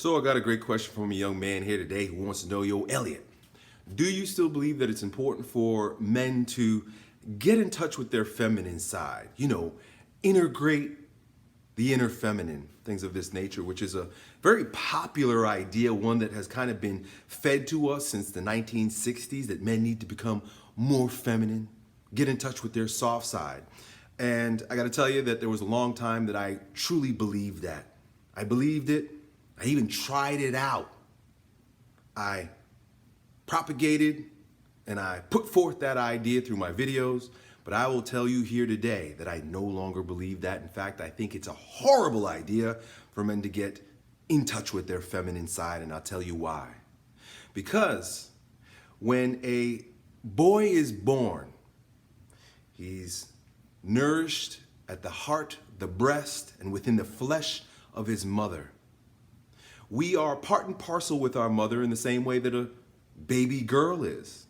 So I got a great question from a young man here today who wants to know, yo, Elliot, do you still believe that it's important for men to get in touch with their feminine side? Integrate the inner feminine, things of this nature, which is a very popular idea, one that has kind of been fed to us since the 1960s, that men need to become more feminine, get in touch with their soft side. And I got to tell you that there was a long time that I truly believed that. I believed it. I even tried it out. I propagated and I put forth that idea through my videos, but I will tell you here today that I no longer believe that. In fact, I think it's a horrible idea for men to get in touch with their feminine side, and I'll tell you why. Because when a boy is born, he's nourished at the heart, the breast, and within the flesh of his mother. We are part and parcel with our mother in the same way that a baby girl is.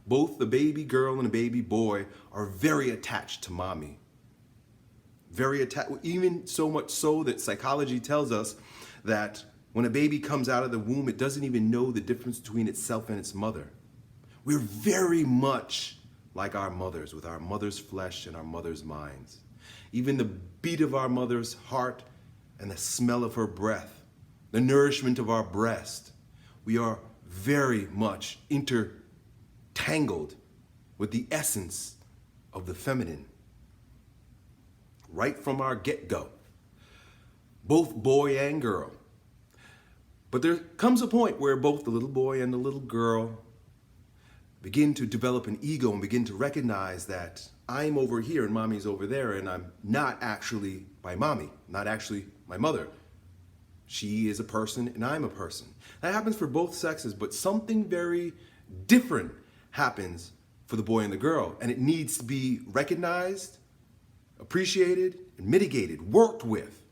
Both the baby girl and the baby boy are very attached to mommy. Very attached, even so much so that psychology tells us that when a baby comes out of the womb, it doesn't even know the difference between itself and its mother. We're very much like our mothers, with our mother's flesh and our mother's minds. Even the beat of our mother's heart and the smell of her breath, the nourishment of our breast, we are very much intertangled with the essence of the feminine. Right from our get-go, both boy and girl. But there comes a point where both the little boy and the little girl begin to develop an ego and begin to recognize that I'm over here and mommy's over there, and I'm not actually my mommy, not actually my mother. She is a person and I'm a person. That happens for both sexes, but something very different happens for the boy and the girl, and it needs to be recognized, appreciated, and mitigated, worked with.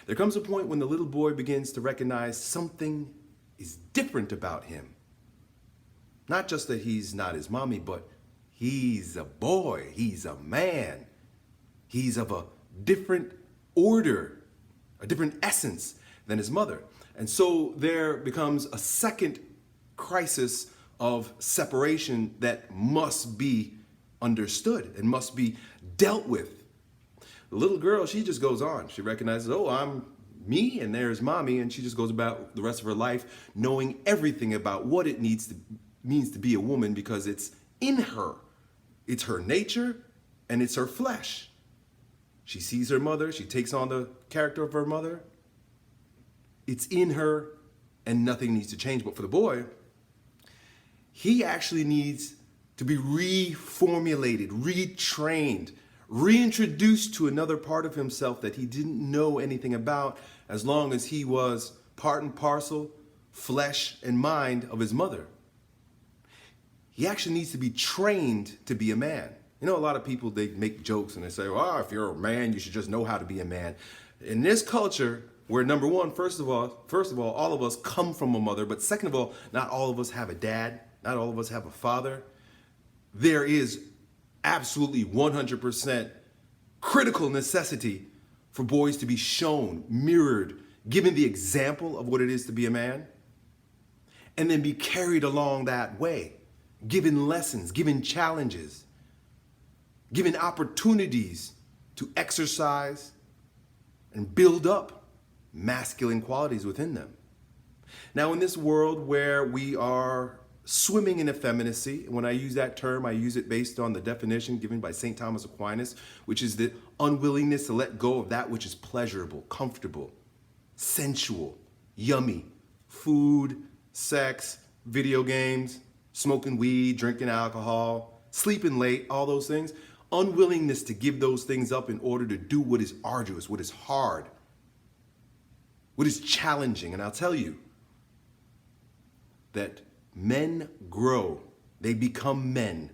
There comes a point when the little boy begins to recognize something is different about him. Not just that he's not his mommy, but he's a boy, he's a man. He's of a different order, a different essence than his mother. And so there becomes a second crisis of separation that must be understood and must be dealt with. The little girl, she just goes on. She recognizes, oh, I'm me and there's mommy, and she just goes about the rest of her life knowing everything about what it means to be a woman, because it's in her. It's her nature and it's her flesh. She sees her mother, she takes on the character of her mother. It's in her and nothing needs to change. But for the boy, he actually needs to be reformulated, retrained, reintroduced to another part of himself that he didn't know anything about, as long as he was part and parcel, flesh and mind of his mother. He actually needs to be trained to be a man. You know, a lot of people, they make jokes and they say, well, if you're a man, you should just know how to be a man. In this culture, where number one, first of all of us come from a mother, but second of all, not all of us have a dad, not all of us have a father. There is absolutely 100% critical necessity for boys to be shown, mirrored, given the example of what it is to be a man, and then be carried along that way, given lessons, given challenges, given opportunities to exercise and build up masculine qualities within them. Now, in this world where we are swimming in effeminacy, when I use that term, I use it based on the definition given by St. Thomas Aquinas, which is the unwillingness to let go of that which is pleasurable, comfortable, sensual, yummy, food, sex, video games, smoking weed, drinking alcohol, sleeping late, all those things. Unwillingness to give those things up in order to do what is arduous, what is hard, what is challenging. And I'll tell you that men grow, they become men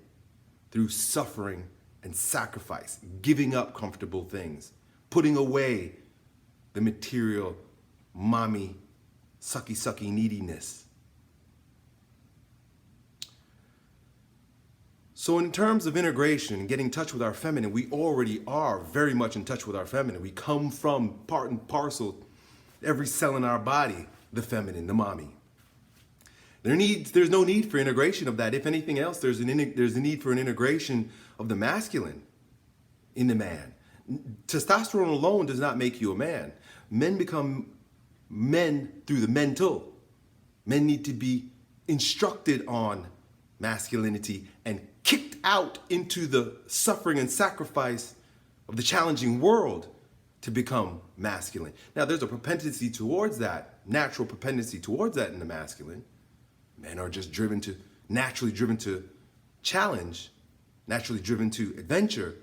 through suffering and sacrifice, giving up comfortable things, putting away the material, mommy, sucky neediness. So in terms of integration and getting in touch with our feminine, we already are very much in touch with our feminine. We come from part and parcel, every cell in our body, the feminine, the mommy. There's no need for integration of that. If anything else, there's a need for an integration of the masculine in the man. Testosterone alone does not make you a man. Men become men through the mental. Men need to be instructed on masculinity and kicked out into the suffering and sacrifice of the challenging world to become masculine. Now, there's a propensity towards that, natural propensity towards that in the masculine. Men are just naturally driven to challenge, naturally driven to adventure,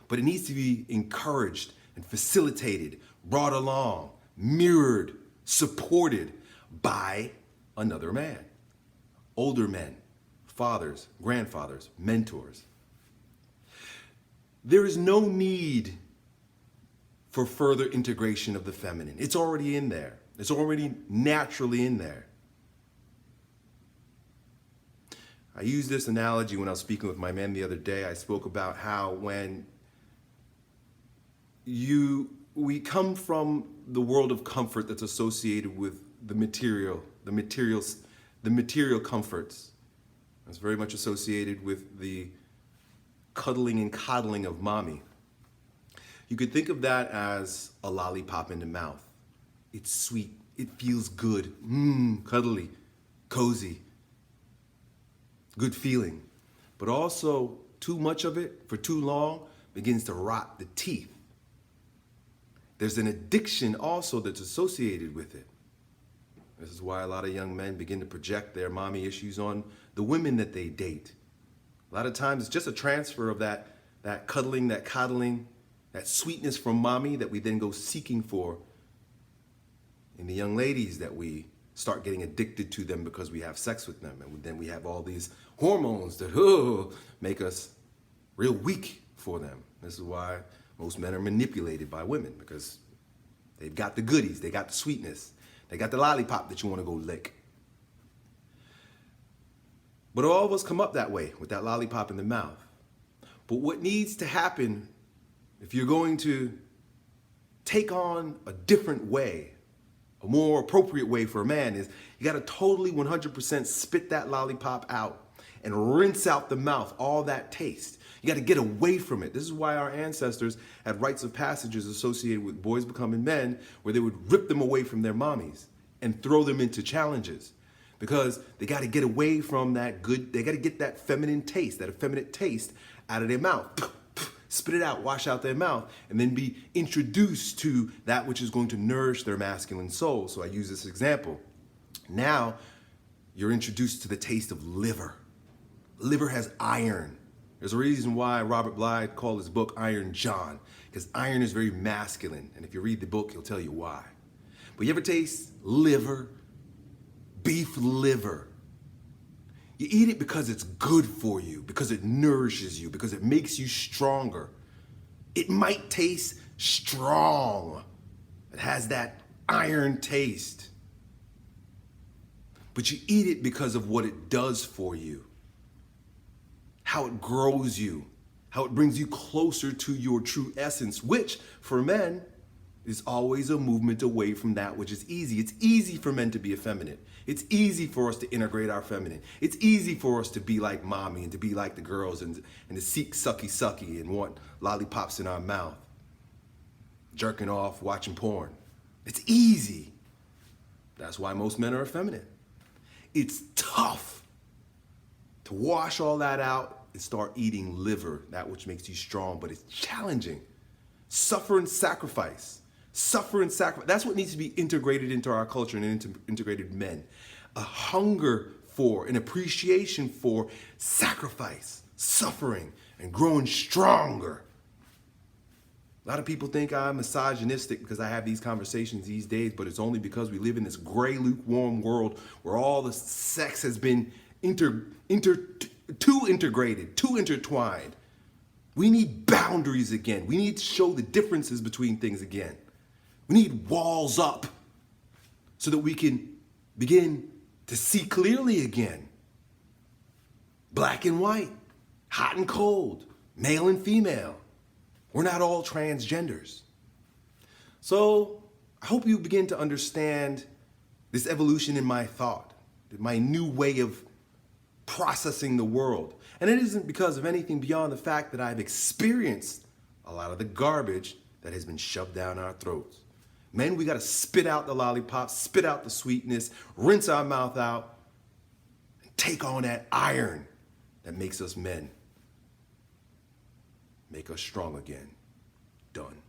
but it needs to be encouraged and facilitated, brought along, mirrored, supported by another man. Older men, fathers, grandfathers, mentors. There is no need for further integration of the feminine. It's already in there. It's already naturally in there. I used this analogy when I was speaking with my men the other day. I spoke about how when we come from the world of comfort that's associated with the material comforts. It's very much associated with the cuddling and coddling of mommy. You could think of that as a lollipop in the mouth. It's sweet, it feels good, cuddly, cozy, good feeling. But also, too much of it for too long begins to rot the teeth. There's an addiction also that's associated with it. This is why a lot of young men begin to project their mommy issues on the women that they date. A lot of times it's just a transfer of that cuddling, that coddling, that sweetness from mommy that we then go seeking for in the young ladies that we start getting addicted to them because we have sex with them. And then we have all these hormones that make us real weak for them. This is why most men are manipulated by women, because they've got the goodies, they got the sweetness, they got the lollipop that you want to go lick. But all of us come up that way with that lollipop in the mouth. But what needs to happen if you're going to take on a different way, a more appropriate way for a man, is you got to totally 100% spit that lollipop out and rinse out the mouth, all that taste. You got to get away from it. This is why our ancestors had rites of passages associated with boys becoming men, where they would rip them away from their mommies and throw them into challenges, because they got to get away from that they got to get that feminine taste, that effeminate taste out of their mouth. Spit it out, wash out their mouth, and then be introduced to that which is going to nourish their masculine soul. So I use this example. Now you're introduced to the taste of liver. Liver has iron. There's a reason why Robert Bly called his book Iron John, because iron is very masculine. And if you read the book, he'll tell you why. But you ever taste liver, beef liver? You eat it because it's good for you, because it nourishes you, because it makes you stronger. It might taste strong. It has that iron taste. But you eat it because of what it does for you, how it grows you, how it brings you closer to your true essence, which for men is always a movement away from that which is easy. It's easy for men to be effeminate. It's easy for us to integrate our feminine. It's easy for us to be like mommy and to be like the girls and to seek sucky and want lollipops in our mouth, jerking off, watching porn. It's easy. That's why most men are effeminate. It's tough to wash all that out and start eating liver, that which makes you strong, but it's challenging. Suffer and sacrifice. Suffer and sacrifice. That's what needs to be integrated into our culture and integrated men. A hunger for, an appreciation for sacrifice, suffering, and growing stronger. A lot of people think I'm misogynistic because I have these conversations these days, but it's only because we live in this gray, lukewarm world where all the sex has been too integrated, too intertwined. We need boundaries again. We need to show the differences between things again. We need walls up so that we can begin to see clearly again. Black and white, hot and cold, male and female. We're not all transgenders. So I hope you begin to understand this evolution in my thought, my new way of processing the world. And it isn't because of anything beyond the fact that I've experienced a lot of the garbage that has been shoved down our throats. Men, we gotta spit out the lollipop, spit out the sweetness, rinse our mouth out, and take on that iron that makes us men. Make us strong again. Done.